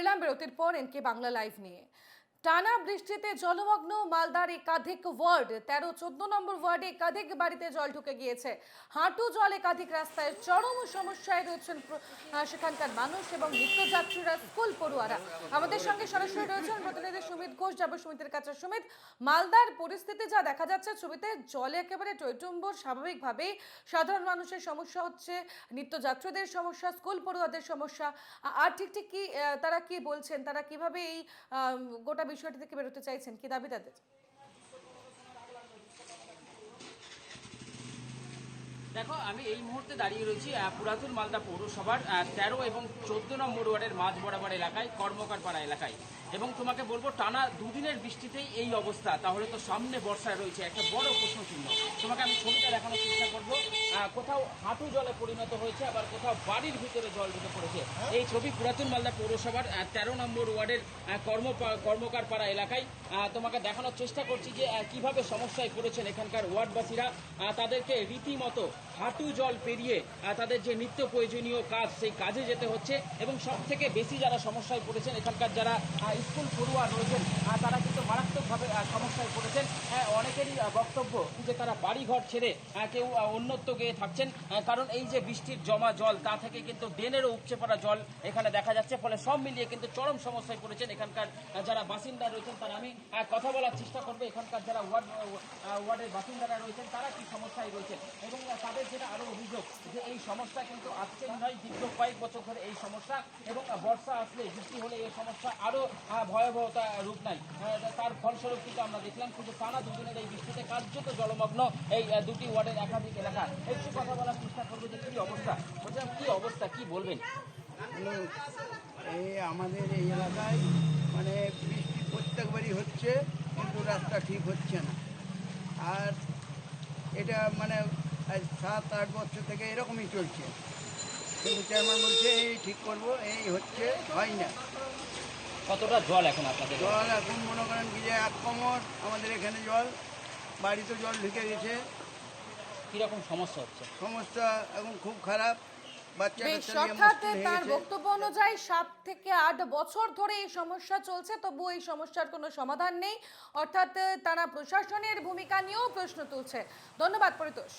ফিরলাম বিরতির পর এনকে বাংলা লাইভ নিয়ে। টানা বৃষ্টিতে জলমগ্ন মালদার একাধিক ওয়ার্ড, 13-14 নম্বর ওয়ার্ডে একাধিক বাড়িতে জল ঢুকে গিয়েছে। হাঁটু জল একাধিক রাস্তায়, চরম সমস্যায় রয়েছেন সেখানকার মানুষ এবং নিত্যযাত্রীরা, স্কুল পড়ুয়ারা। আমাদের সঙ্গে সরাসরি রয়েছেন প্রতিনিধি সুমিত ঘোষ। যাব সুমিতের কাছে। সুমিত, মালদার পরিস্থিতি যা দেখা যাচ্ছে ছবিতে, জলে একেবারে টইটুম্বর। স্বাভাবিকভাবেই সাধারণ মানুষের সমস্যা হচ্ছে, নিত্যযাত্রীদের সমস্যা, স্কুল পড়ুয়াদের সমস্যা। আর ঠিক ঠিক কি তারা কি বলছেন, তারা কিভাবে এই গোটা বিষয়টি থেকে বেরোতে চাইছেন, কি দাবি তাদের? দেখো, আমি এই মুহূর্তে দাঁড়িয়ে রয়েছি পুরাতন মালদা পৌরসভার 13 এবং 14 নম্বর ওয়ার্ডের মাঝ বরাবর এলাকায়, কর্মকারপাড়া এলাকায়। এবং তোমাকে বলবো, টানা দুদিনের বৃষ্টিতেই এই অবস্থা, তাহলে তো সামনে বর্ষায় রয়েছে একটা বড় প্রশ্নচিহ্ন। তোমাকে আমি ছবিটা দেখানোর চেষ্টা করবো। কোথাও হাঁটু জলে পরিণত হয়েছে, আবার কোথাও বাড়ির ভিতরে জল ঢুকে পড়েছে। এই ছবি পুরাতন মালদা পৌরসভার 13 নম্বর ওয়ার্ডের কর্মকারপাড়া এলাকায়। তোমাকে দেখানোর চেষ্টা করছি যে কিভাবে সমস্যায় পড়েছেন এখানকার ওয়ার্ডবাসীরা। তাদেরকে রীতিমতো হাঁটু জল পেরিয়ে তাদের যে নিত্য প্রয়োজনীয় কাজ, সেই কাজে যেতে হচ্ছে। এবং সব থেকে বেশি যারা সমস্যায় পড়েছেন, এখানকার যারা স্কুল পড়ুয়া রয়েছেন, তারা কিন্তু মারাত্মকভাবে সমস্যায় পড়েছেন। অনেকেরই বক্তব্য যে তারা বাড়িঘর ছেড়ে কেউ অন্যত্র গিয়ে থাকছেন, কারণ এই যে বৃষ্টির জমা জল, তা থেকে কিন্তু ড্রেনেরও উপচে পড়া জল এখানে দেখা যাচ্ছে। ফলে সব মিলিয়ে কিন্তু চরম সমস্যায় পড়েছেন এখানকার যারা বাসিন্দা রয়েছেন। তারা আমি কথা বলার চেষ্টা করবো, এখানকার যারা ওয়ার্ডের বাসিন্দারা রয়েছেন তারা কি সমস্যায় রয়েছেন। এবং তাদের যেটা আরো অভিযোগ যে এই সমস্যা কিন্তু আজকের নয়, দীর্ঘ কয়েক বছর ধরে এই সমস্যা। এবং বর্ষা আসলে, বৃষ্টি হলে এই সমস্যা আরো ভয়াবহতা রূপ নেয়। তার ফলস্বরূপ কিন্তু আমরা দেখলাম শুধু টানা দুদিনের এই বৃষ্টিতে কার্যত জলমগ্ন এই দুটি ওয়ার্ডের একাধিক এলাকা। একটু কথা বলার চেষ্টা করবো যে কি অবস্থা, বলছিলাম কি অবস্থা, কি বলবেন? এই আমাদের এই এলাকায় মানে বৃষ্টি প্রত্যেকবারই হচ্ছে, কিন্তু রাস্তা ঠিক হচ্ছে না। আর এটা মানে 7-8 বছর থেকে এরকমই চলছে, কিন্তু চেয়ারম্যান বলছে এই ঠিক করবো, এই হচ্ছে, হয় না। কতটা জল এখন আপনাদের? জল এখন মনে করেন কি যে 1 কোমর আমাদের এখানে জল, বাড়িতে জল ঢুকে গেছে। কিরকম সমস্যা হচ্ছে? সমস্যা এখন খুব খারাপ। বেশ, অর্থাৎ তার বক্তব্য অনুযায়ী 7 থেকে 8 বছর ধরে এই সমস্যা চলছে, তবু এই সমস্যার কোনো সমাধান নেই। অর্থাৎ তারা প্রশাসনের ভূমিকা নিয়েও প্রশ্ন তুলছে। ধন্যবাদ পরিতোষ।